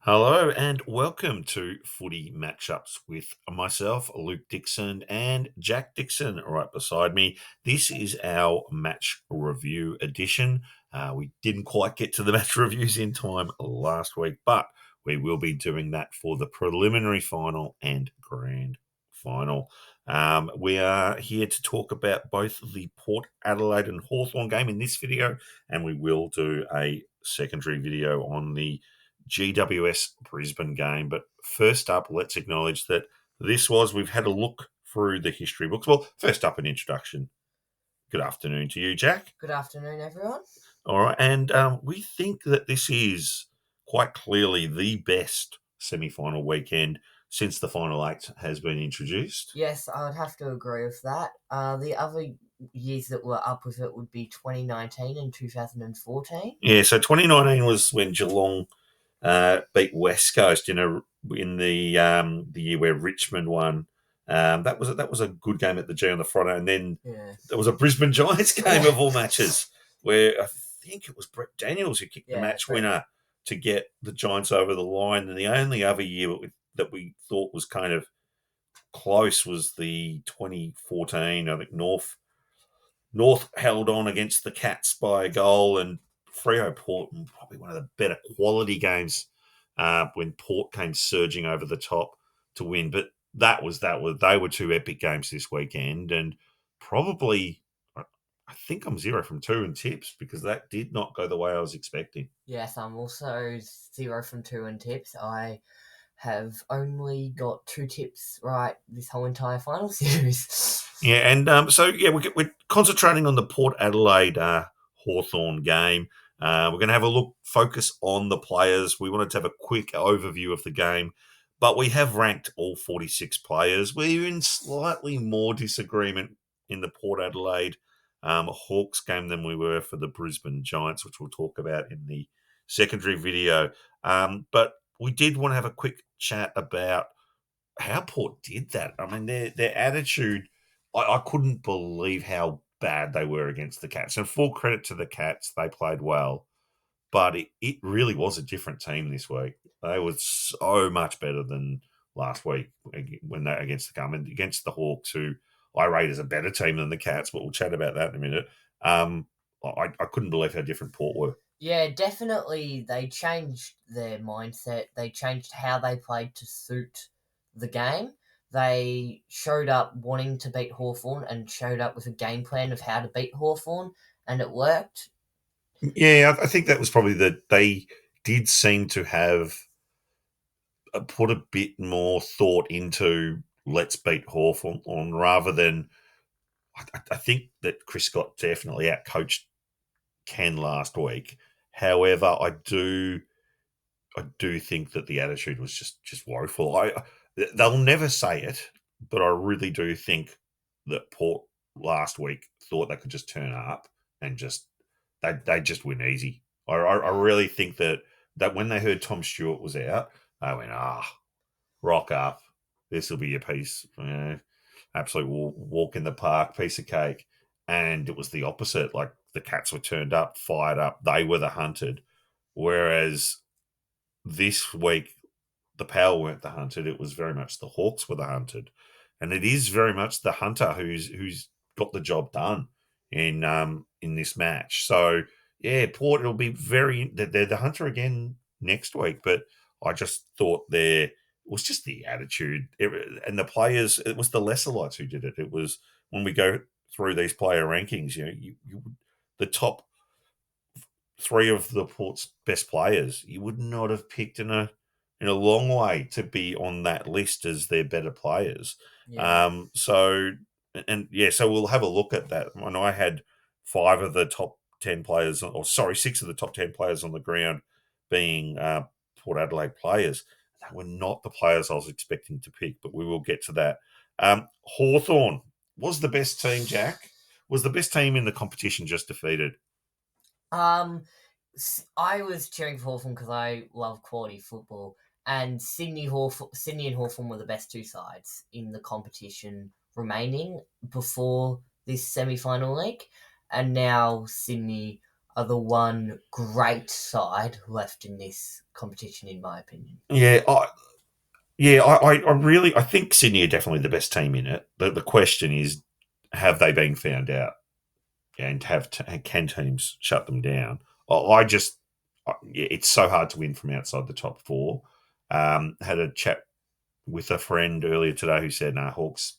Hello and welcome to Footy Matchups with myself, Luke Dixon, and Jack Dixon right beside me. This is our match review edition. We didn't quite get to the match reviews in time last week, but we will be doing that for the preliminary final and grand final. We are here to talk about both the Port Adelaide and Hawthorn game in this video, and we will do a secondary video on the GWS Brisbane game. But first up, let's acknowledge that we've had a look through the history books. Well, first up, an introduction. Good afternoon to you, Jack. Good afternoon, everyone. All right. And we think that this is quite clearly the best semi final weekend since the final eight has been introduced. Yes, I would have to agree with that. The other years that were up with it would be 2019 and 2014. Yeah. So 2019 was when Geelong beat West Coast, in the year where Richmond won. That was a good game at the G on the Friday, and then Yeah. there was a Brisbane Giants game of all matches where I think it was Brett Daniels who kicked the match winner to get the Giants over the line. And the only other year that we thought was kind of close was the 2014. I think North held on against the Cats by a goal, and Freo Port, probably one of the better quality games when Port came surging over the top to win. But they were two epic games this weekend, and probably I think I'm 0 from 2 in tips because that did not go the way I was expecting. Yes, I'm also 0 from 2 in tips. I have only got 2 tips right this whole entire final series. Yeah, and we're concentrating on the Port Adelaide Hawthorn game. We're going to have a focus on the players. We wanted to have a quick overview of the game, but we have ranked all 46 players. We're in slightly more disagreement in the Port Adelaide Hawks game than we were for the Brisbane Giants, which we'll talk about in the secondary video. But we did want to have a quick chat about how Port did that. I mean, their attitude, I couldn't believe how bad they were against the Cats. And full credit to the Cats, they played well, but it really was a different team this week. They were so much better than last week when they against the and against the Hawks, who I rate as a better team than the Cats. But we'll chat about that in a minute. I couldn't believe how different Port were. Yeah, definitely they changed their mindset. They changed how they played to suit the game. They showed up wanting to beat Hawthorn and showed up with a game plan of how to beat Hawthorn, and it worked. Yeah, I think that was probably that they did seem to have put a bit more thought into let's beat Hawthorn rather than I think that Chris Scott definitely outcoached Ken last week. However, I do think that the attitude was just woeful. They'll never say it, but I really do think that Port last week thought they could just turn up and they just win easy. I really think that when they heard Tom Stewart was out, they went, rock up. This will be your piece. Absolute walk in the park, piece of cake. And it was the opposite. Like the Cats were turned up, fired up. They were the hunted. Whereas this week, the Power weren't the hunted. It was very much the Hawks were the hunted. And it is very much the hunter who's got the job done in this match. So yeah, Port will be they're the hunter again next week, but I just thought it was just the attitude and the players. It was the lesser lights who did it. It was when we go through these player rankings. The top three of the Port's best players, you would not have picked in a long way to be on that list as their better players. Yeah. So we'll have a look at that. And I had 6 of the top 10 players on the ground being Port Adelaide players. They were not the players I was expecting to pick, but we will get to that. Hawthorn was the best team, Jack. Was the best team in the competition just defeated? I was cheering for Hawthorn because I love quality football, and Sydney and Hawthorn were the best two sides in the competition remaining before this semi-final week, and now Sydney are the one great side left in this competition, in my opinion. Yeah, I really I think Sydney are definitely the best team in it. The question is, have they been found out, and can teams shut them down? I just yeah, it's so hard to win from outside the top four. Had a chat with a friend earlier today who said, "Nah, Hawks,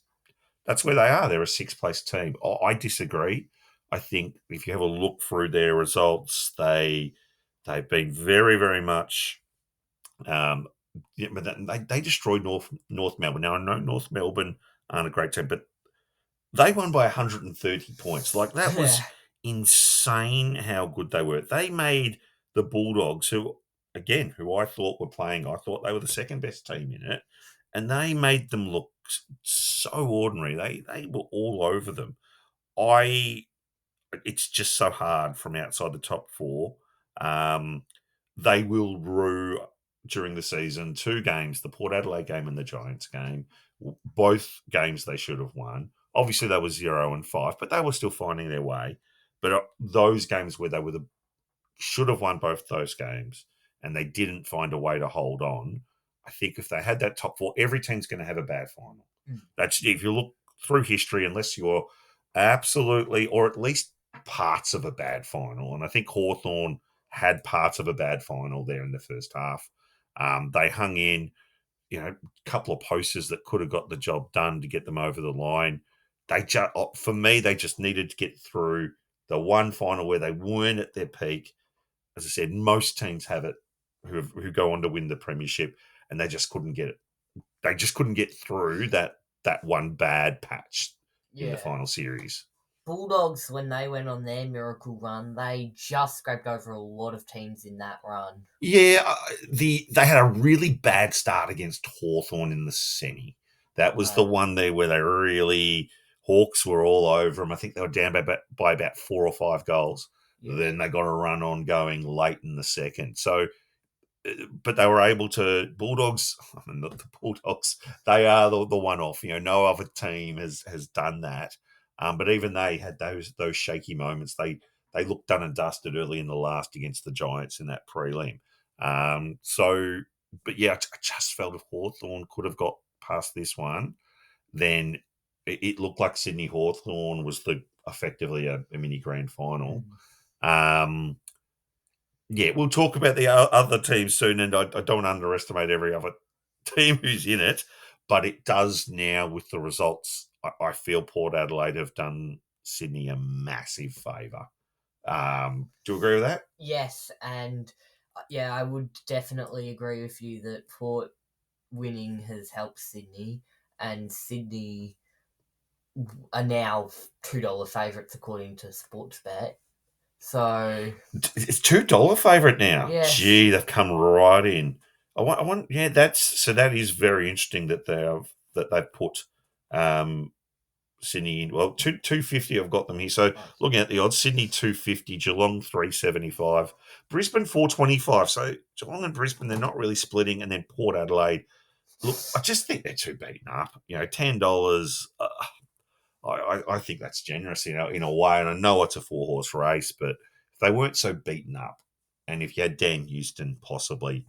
that's where they are. They're a sixth place team." I disagree. I think if you have a look through their results, they've been very very much. Um, yeah, but they destroyed North Melbourne. Now I know North Melbourne aren't a great team, but they won by 130 points. Like that Yeah. was insane how good they were. They made the Bulldogs, who again, who I thought were playing, I thought they were the second best team in it, and they made them look so ordinary. They were all over them. I it's just so hard from outside the top four. Um, they will rue during the season two games, the Port Adelaide game and the Giants game. Both games they should have won. Obviously, they were 0-5, but they were still finding their way. But those games where they were should have won both those games and they didn't find a way to hold on. I think if they had that top four, every team's going to have a bad final. Mm. That's if you look through history, unless you're absolutely or at least parts of a bad final. And I think Hawthorn had parts of a bad final there in the first half. They hung in, a couple of posters that could have got the job done to get them over the line. They just, for me, they just needed to get through the one final where they weren't at their peak. As I said, most teams have it who go on to win the premiership, and they just couldn't get it. They just couldn't get through that one bad patch in the Yeah. final series. Bulldogs, when they went on their miracle run, they just scraped over a lot of teams in that run. Yeah, they had a really bad start against Hawthorn in the semi. That was the Right. one there where they really Hawks were all over them. I think they were down by about 4 or 5 goals. Yeah. Then they got a run on going late in the second. So but they were able to Bulldogs. I mean, not the Bulldogs. They are the one off. No other team has done that. But even they had those shaky moments. They looked done and dusted early in the last against the Giants in that prelim. But yeah, I just felt if Hawthorn could have got past this one, then it looked like Sydney Hawthorn was effectively a mini grand final. Mm. Um, yeah, we'll talk about the other teams soon, and I don't want to underestimate every other team who's in it, but it does now with the results. I feel Port Adelaide have done Sydney a massive favour. Do you agree with that? Yes, and yeah, I would definitely agree with you that Port winning has helped Sydney, and Sydney are now $2 favourites according to Sportsbet. So It's $2 favourite now. yes, Gee, they've come right in. I want. Yeah, that is very interesting that they've put um, Sydney in. Well, 250. I've got them here. So nice. looking at the odds, Sydney 250, Geelong 375, Brisbane 425. So Geelong and Brisbane, they're not really splitting, and then Port Adelaide. Look, I just think they're too beaten up. $10. I think that's generous, in a way. And I know it's a 4 horse race, but if they weren't so beaten up, and if you had Dan Houston, possibly,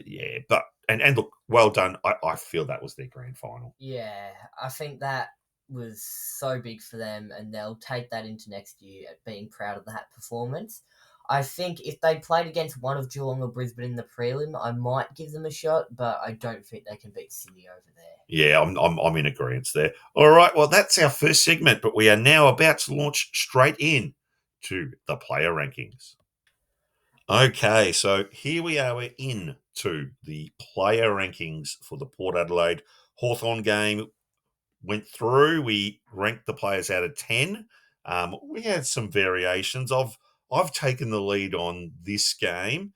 yeah. But and look, well done. I feel that was their grand final. Yeah, I think that was so big for them, and they'll take that into next year at being proud of that performance. I think if they played against one of Geelong or Brisbane in the prelim, I might give them a shot, but I don't think they can beat Sydney over there. Yeah, I'm in agreement there. All right, well that's our first segment, but we are now about to launch straight in to the player rankings. Okay, so here we are. We're in to the player rankings for the Port Adelaide Hawthorn game. Went through. We ranked the players out of 10. We had some variations. I've taken the lead on this game.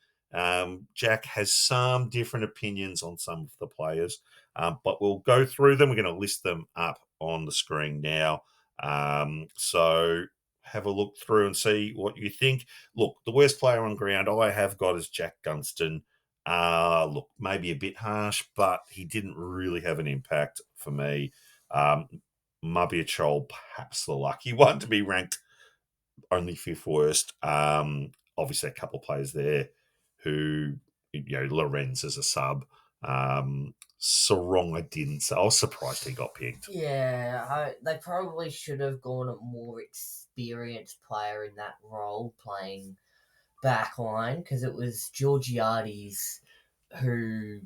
Jack has some different opinions on some of the players, but we'll go through them. We're going to list them up on the screen now. So have a look through and see what you think. Look, the worst player on ground I have got is Jack Gunston. Look, maybe a bit harsh, but he didn't really have an impact for me. Mubby Chol, perhaps the lucky one to be ranked only fifth worst. Obviously, a couple of players there who, Lorenz as a sub. Sarong, I didn't. So I was surprised he got picked. Yeah, they probably should have gone a more experienced player in that role playing backline because it was Georgiades who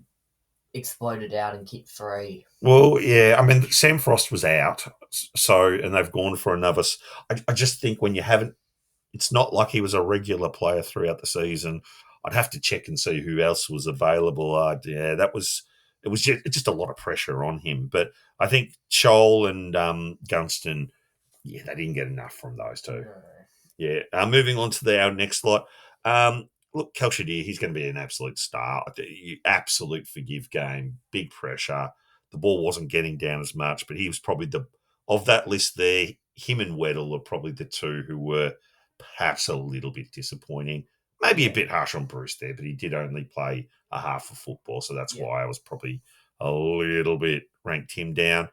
exploded out and kicked three. Well, yeah, I mean, Sam Frost was out, so and they've gone for another. I just think when you haven't, it's not like he was a regular player throughout the season. I'd have to check and see who else was available. Yeah, it was just a lot of pressure on him. But I think Scholl and Gunston, yeah, they didn't get enough from those two. No. Yeah. Moving on to our next lot. Look, Kelshadier, he's going to be an absolute star. Absolute forgive game, big pressure. The ball wasn't getting down as much, but he was probably of that list there. Him and Weddle are probably the two who were perhaps a little bit disappointing. Maybe a bit harsh on Bruce there, but he did only play a half of football, so that's why I was probably a little bit ranked him down.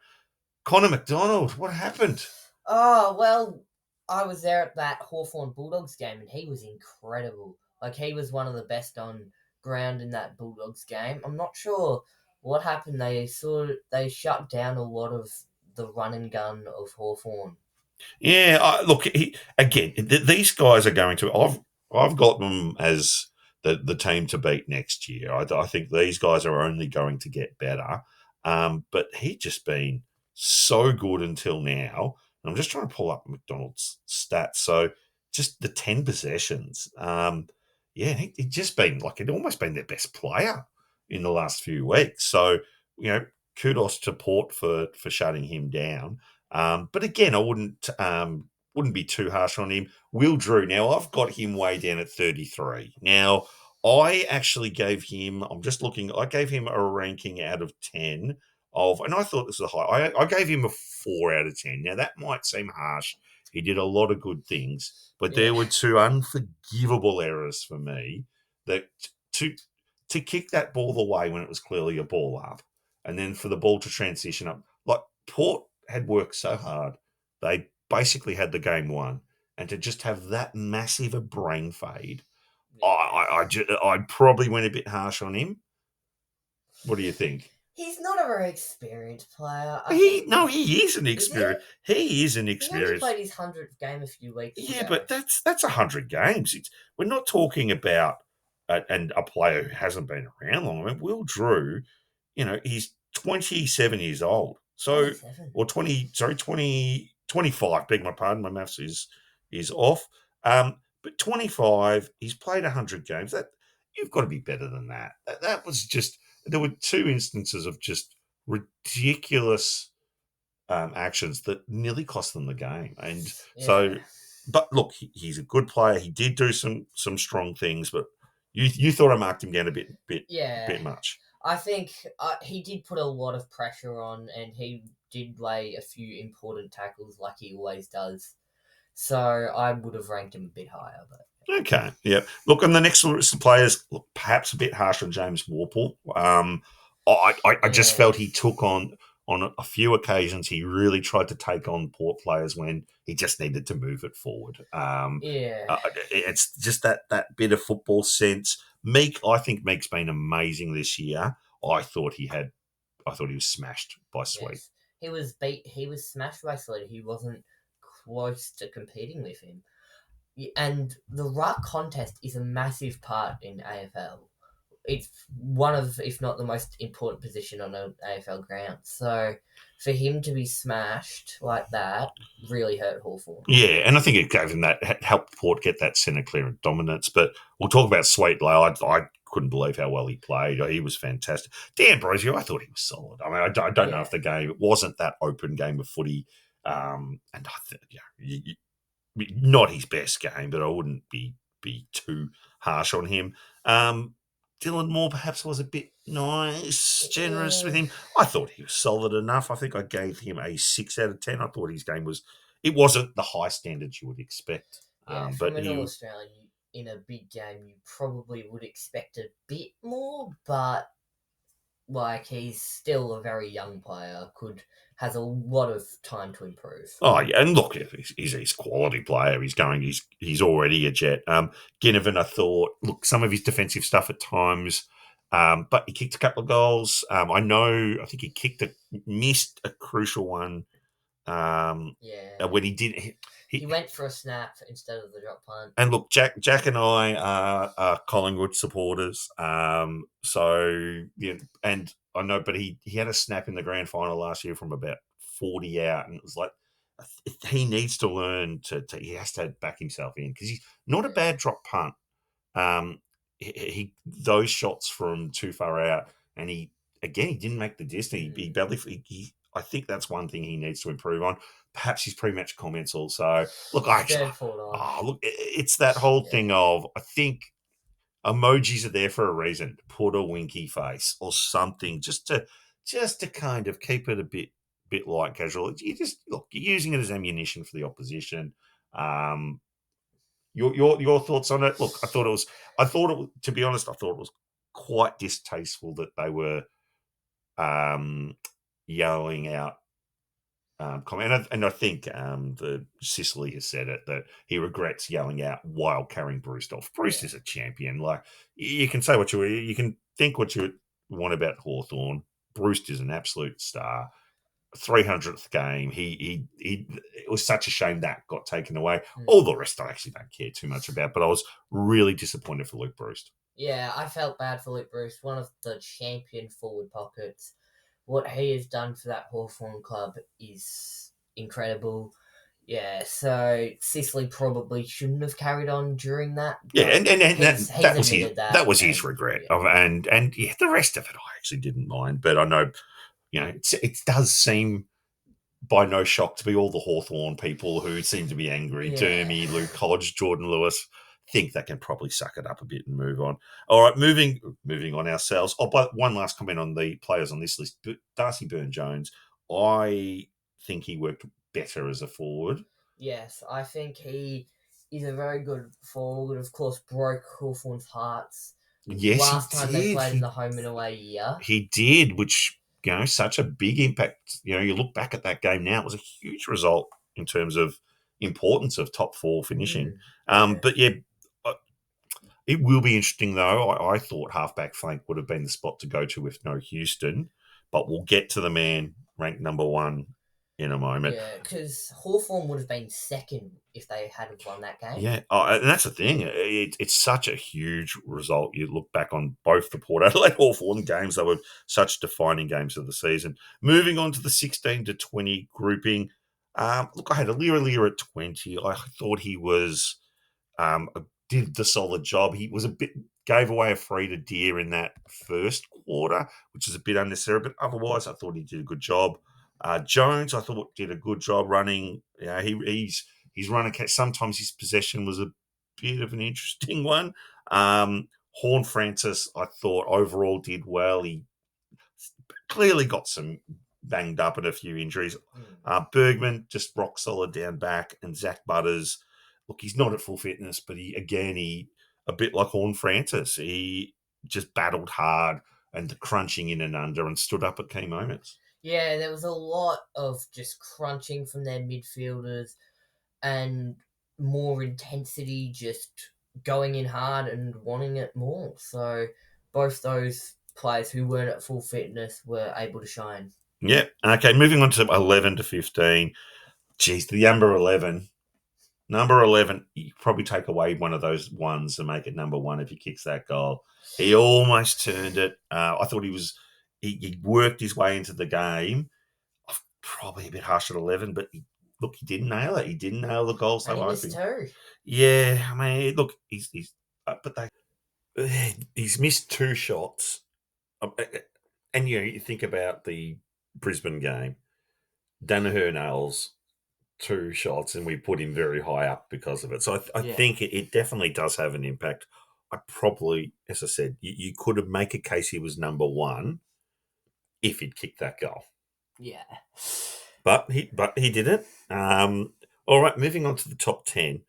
Connor McDonald, what happened? Oh, well, I was there at that Hawthorn Bulldogs game and he was incredible. Like, he was one of the best on ground in that Bulldogs game. I'm not sure what happened. They shut down a lot of the run and gun of Hawthorn. Yeah, look, these guys are going to. I've got them as the team to beat next year. I think these guys are only going to get better. But he just been so good until now. And I'm just trying to pull up McDonald's stats. So just the 10 possessions. Yeah, he just been like he'd almost been their best player in the last few weeks. So kudos to Port for shutting him down. But again, I wouldn't be too harsh on him. Will Drew. Now I've got him way down at 33. Now I actually gave him. I'm just looking. I gave him a ranking out of 10 and I thought this was high. I gave him a 4 out of 10. Now that might seem harsh. He did a lot of good things, but Yeah. there were two unforgivable errors for me that to to kick that ball away when it was clearly a ball up, and then for the ball to transition up. Like Port had worked so hard. They basically had the game won. And to just have that massive a brain fade, I probably went a bit harsh on him. What do you think? He's not a very experienced player. He is an Is he? experienced. He is an He only experienced. played his 100th game a few weeks Yeah, ago. but that's 100 games. We're not talking about and a player who hasn't been around long. I mean, Will Drew, he's 27 years old. So, 27. or 20, sorry, 20 25. Beg my pardon, my maths is off. But 25, he's played 100 games. That you've got to be better than that. That was just there were two instances of just ridiculous actions that nearly cost them the game. And so, Yeah. but look, he's a good player. He did do some strong things, but you thought I marked him down a Yeah. bit much. I think he did put a lot of pressure on and he did lay a few important tackles like he always does. So I would have ranked him a bit higher. But Okay, yeah. Look, on the next list of players, look, perhaps a bit harsh on James Warple. I just yeah. felt he took on a few occasions. He really tried to take on Port players when he just needed to move it forward. Yeah. It's just that bit of football sense. I think Meek's been amazing this year. I thought he had. I thought he was smashed by Sweet. Yes. He was smashed by Slater. He wasn't close to competing with him. And the ruck contest is a massive part in AFL. It's one of, if not the most important position on an AFL ground. So for him to be smashed like that really hurt Hawthorn. Yeah, and I think it gave him helped Port get that centre clearance dominance. But we'll talk about Sweet. I couldn't believe how well he played. He was fantastic. Dan Brosio, I thought he was solid. I mean, I don't know if the game it wasn't that open game of footy, and I think not his best game, but I wouldn't be too harsh on him. Dylan Moore perhaps was a bit nice, generous with Yeah. him. I thought he was solid enough. I think I gave him a 6 out of 10. I thought his game was. It wasn't the high standards you would expect, Yeah, but from an All Australian in a big game, you probably would expect a bit more, but like he's still a very young player. Has a lot of time to improve. Oh yeah, and look, he's a quality player. He's already a jet. Ginnivan, I thought, look, some of his defensive stuff at times, but he kicked a couple of goals. I think he missed a crucial one. Yeah, When he did, he he went for a snap instead of the drop punt. and look, Jack and I are Collingwood supporters. So yeah, and I know, but he had a snap in the grand final last year from about 40 out, and it was like he needs to learn he has to back himself in because he's not a Yeah. bad drop punt. Those shots from too far out, and he didn't make the distance. He Mm. barely. I think that's one thing he needs to improve on. Perhaps his pre-match comments also. Look, I actually, Third forward on. look, it's that whole Yeah. thing of I think emojis are there for a reason. Put a winky face or something just to kind of keep it a bit light casual. You're using it as ammunition for the opposition. Um, your thoughts on it? Look, to be honest, I thought it was quite distasteful that they were yelling out comment. And I think the Sicily has said it that he regrets yelling out while carrying Bruce off. Bruce Yeah. is a champion. Like you can say you can think what you want about Hawthorn. Bruce is an absolute star. 300th game. It was such a shame that got taken away. All Mm. the rest I actually don't care too much about, but I was really disappointed for Luke Bruce. Yeah, I felt bad for Luke Bruce, one of the champion forward pockets. What he has done for that Hawthorn club is incredible. Yeah, so Sicily probably shouldn't have carried on during that, Yeah, but and he's admitted that that, was his and regret. yeah, And yeah, the rest of it I actually didn't mind, but I know it does seem by no shock to be all the Hawthorn people who seem to be angry. yeah, Dermy, Luke College, Jordan Lewis think they can probably suck it up a bit and move on. All right, moving on ourselves. Oh, but one last comment on the players on this list. Darcy Byrne-Jones, I think he worked better as a forward. yes, I think he is a very good forward. Of course, broke Hawthorn's hearts Yes, he last time they did. played in the home and away year. He did, which such a big impact. You look back at that game now; it was a huge result in terms of importance of top four finishing. Yeah, But yeah, uh, it will be interesting though. I thought halfback flank would have been the spot to go to with no Houston, but we'll get to the man ranked number one in a moment. yeah, because Hawthorn would have been second if they had have won that game. Yeah, and that's the thing. It's such a huge result. You look back on both the Port Adelaide Hawthorn games; they were such defining games of the season. Moving on to the 16 to 20 grouping. Look, I had a Lear at 20. I thought he was did the solid job. He was a bit gave away a free to Deer in that first quarter, which is a bit unnecessary. But otherwise, I thought he did a good job. Jones, I thought did a good job running. He's run catch. Sometimes his possession was a bit of an interesting one. Horn Francis, I thought overall did well. He clearly got some banged up and a few injuries. Mm. Bergman just rock solid down back, and Zach Butters. Look, he's not at full fitness, but he a bit like Horn Francis. He just battled hard and the crunching in and under and stood up at key moments. Yeah, there was a lot of just crunching from their midfielders and more intensity, just going in hard and wanting it more. So both those players who weren't at full fitness were able to shine. Yeah. Okay. Moving on to 11 to 15. Geez, the number 11. Number 11, you probably take away one of those ones and make it number one if he kicks that goal. He almost turned it. I thought he worked his way into the game. Probably a bit harsh at 11, but he didn't nail it. He didn't nail the goals they And he were missed hoping. two. Yeah, I mean, look, but he's missed two shots. And you think about the Brisbane game. Danaher nails two shots, and we put him very high up because of it. So I Yeah. think it definitely does have an impact. I probably, as I said, you could have make a case he was number one if he'd kicked that goal, Yeah. but he didn't. All right, moving on to the top 10.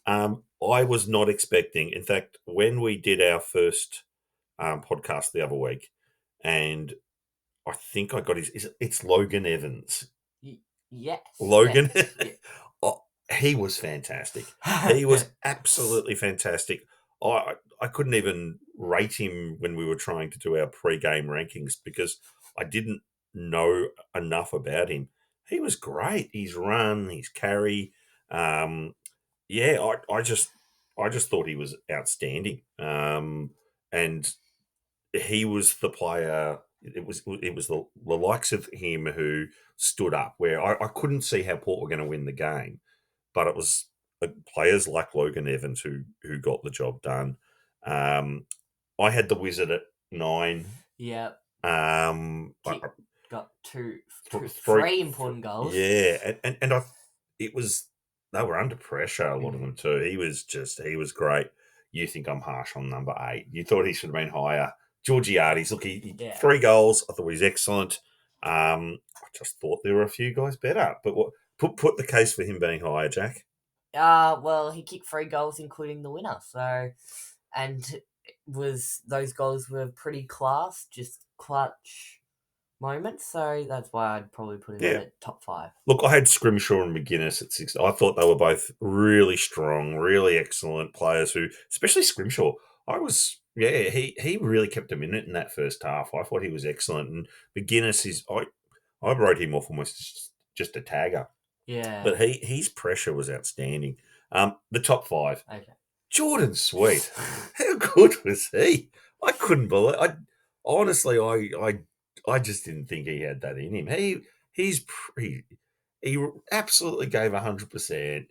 I was not expecting. In fact, when we did our first podcast the other week, and I think I got it's Logan Evans. Y- yes, Logan, yes, yeah. oh, he was fantastic. He was absolutely fantastic. I couldn't even rate him when we were trying to do our pre-game rankings because I didn't know enough about him. He was great. His run, his carry, yeah. I just thought he was outstanding. And he was the player. It was the likes of him who stood up. Where I couldn't see how Port were going to win the game, but it was players like Logan Evans who got the job done. Um, I had the Wizard at 9. Yeah, I Kick got three, three important goals. yeah, and it was they were under pressure. A lot of Mm, them too. He was great. You think I'm harsh on number 8? You thought he should have been higher. Georgiades, look, he yeah. 3 goals. I thought he was excellent. I just thought there were a few guys better. But what put the case for him being higher, Jack? Well, he kicked 3 goals, including the winner. So, and was those goals were pretty class, just clutch moments. So that's why I'd probably put him Yeah. at top 5. Look, I had Scrimshaw and McGuinness at 6. I thought they were both really strong, really excellent players who, especially Scrimshaw, yeah, he really kept them in it in that first half. I thought he was excellent. And McGuinness I wrote him off almost just a tagger, Yeah. but his pressure was outstanding. The top 5. Okay. Jordan Sweet, how good was he? I couldn't believe. I honestly, I just didn't think he had that in him. He absolutely gave 100%.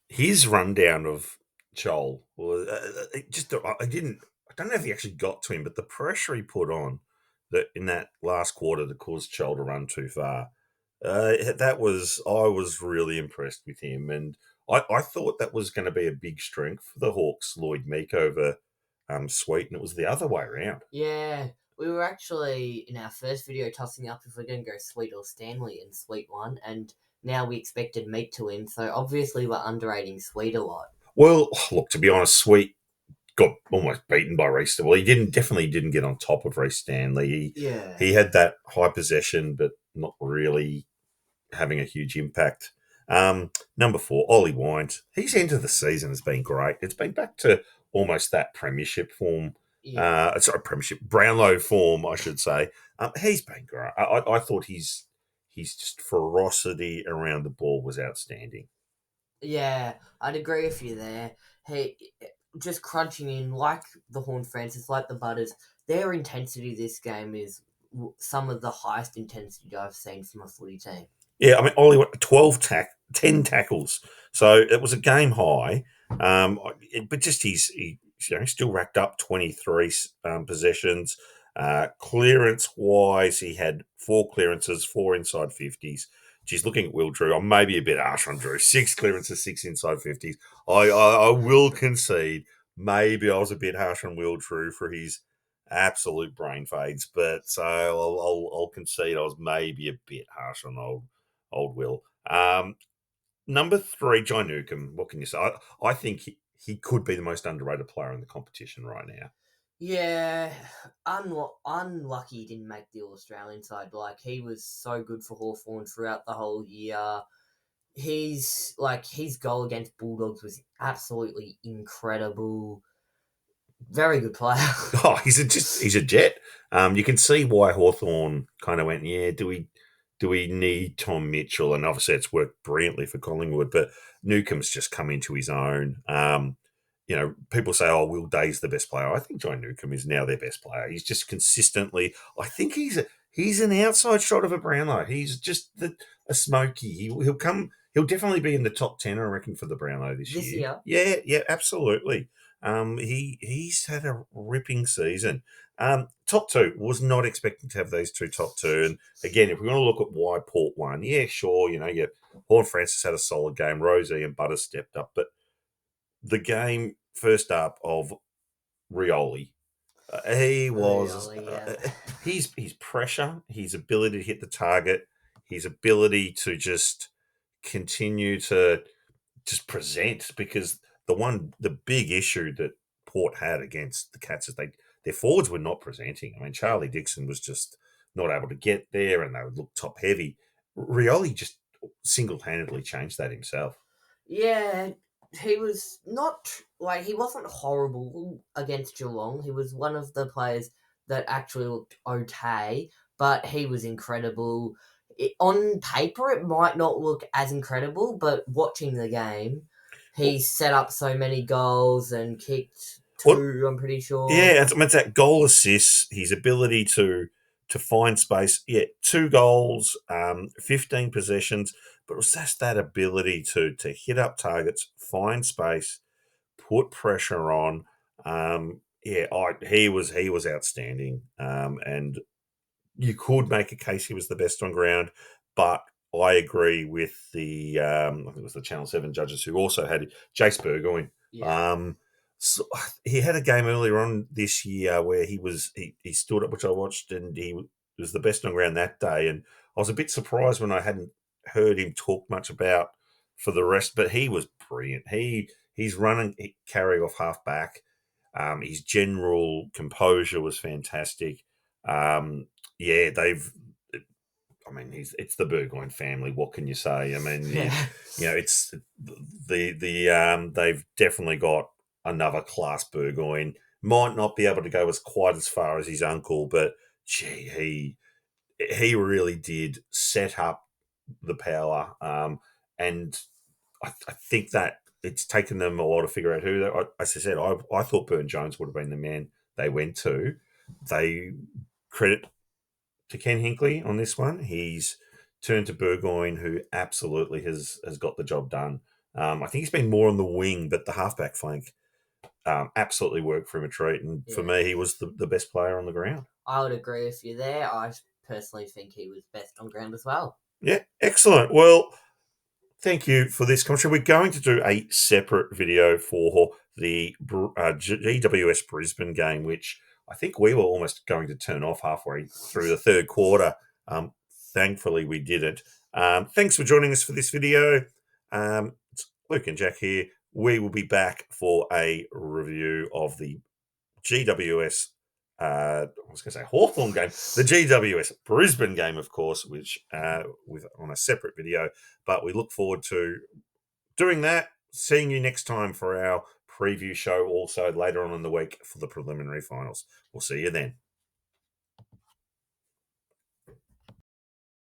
His rundown of Joel was just. I don't know if he actually got to him, but the pressure he put on that in that last quarter that caused Joel to run too far. I was really impressed with him, and I thought that was going to be a big strength for the Hawks. Lloyd Meek over Sweet, and it was the other way around. Yeah, we were actually in our first video tossing up if we're going to go Sweet or Stanley, and Sweet won, and now we expected Meek to win. So obviously we're underrating Sweet a lot. Well, look, to be honest, Sweet got almost beaten by Reece. Well, he definitely didn't get on top of Reece Stanley. Yeah. He had that high possession, but not really having a huge impact. Number 4, Ollie Wines. His end of the season has been great. It's been back to almost that premiership form. Yeah. Premiership Brownlow form, I should say. He's been great. I thought his just ferocity around the ball was outstanding. Yeah, I'd agree with you there. Hey, just crunching in like the Horn Francis, like the Butters, their intensity this game is some of the highest intensity I've seen from a footy team. Yeah, I mean, Ollie went 10 tackles. So it was a game high. But just he still racked up 23 possessions. Clearance wise, he had 4 clearances, 4 inside 50s. Geez, looking at Will Drew, I'm maybe a bit harsh on Drew. 6 clearances, 6 inside 50s. I will concede maybe I was a bit harsh on Will Drew for his absolute brain fades, but so I'll concede I was maybe a bit harsh on old Will. Number 3, John Newcomb. What can you say? I think he could be the most underrated player in the competition right now. Yeah, unlucky he didn't make the All Australian side. Like he was so good for Hawthorn throughout the whole year. His goal against Bulldogs was absolutely incredible. Very good player. Oh, he's a jet. You can see why Hawthorn kind of went, yeah, do we need Tom Mitchell? And obviously it's worked brilliantly for Collingwood, but Newcomb's just come into his own. People say, oh, Will Day's the best player. I think John Newcomb is now their best player. He's just consistently, I think he's an outside shot of a Brownlow. He's just a smoky. He'll definitely be in the top 10, I reckon, for the Brownlow this This year. year, Yeah, absolutely. He's had a ripping season. Top 2, was not expecting to have these 2 top 2. And again, if we want to look at why Port won, yeah, sure, Horn Francis had a solid game. Rosie and Butters stepped up, but the game first up of Rioli, he was really, yeah. his pressure, his ability to hit the target, his ability to just continue to just present because the big issue that Port had against the Cats is their forwards were not presenting. I mean, Charlie Dixon was just not able to get there, and they would look top heavy. Rioli just single-handedly changed that himself. Yeah, he was not like he wasn't horrible against Geelong. He was one of the players that actually looked okay, but he was incredible. On paper, it might not look as incredible, but watching the game, he Well, set up so many goals and kicked well, two. I'm pretty sure. yeah, it's that goal assist, his ability to find space. Yeah, 2 goals, 15 possessions, but it was just that ability to hit up targets, find space, put pressure on. He was outstanding, and you could make a case he was the best on ground, but I agree with I think it was the Channel 7 judges who also had Jace Burgoyne. Yeah, Um, so he had a game earlier on this year where he stood up, which I watched, and he was the best on ground that day. And I was a bit surprised when I hadn't heard him talk much about for the rest, but he was brilliant. He's running carry off half back. His general composure was fantastic. Um, yeah, they've. I mean, it's the Burgoyne family. What can you say? I mean, yeah, it's they've definitely got another class Burgoyne. Might not be able to go as quite as far as his uncle, but gee, he really did set up the power. And I think that it's taken them a while to figure out who. As I said, I thought Burn Jones would have been the man they went to. They credit to Ken Hinkley on this one. He's turned to Burgoyne, who absolutely has got the job done. I think he's been more on the wing, but the halfback flank absolutely worked for him a treat. And for yeah. me, he was the best player on the ground. I would agree with you there. I personally think he was best on ground as well. Yeah, excellent. Well, thank you for this commentary. We're going to do a separate video for the GWS Brisbane game, which I think we were almost going to turn off halfway through the third quarter. Thankfully, we didn't. Thanks for joining us for this video. It's Luke and Jack here. We will be back for a review of the GWS. I was going to say Hawthorn game, the GWS Brisbane game, of course, which with on a separate video. But we look forward to doing that. Seeing you next time for our preview show. Also later on in the week for the preliminary finals. We'll see you then.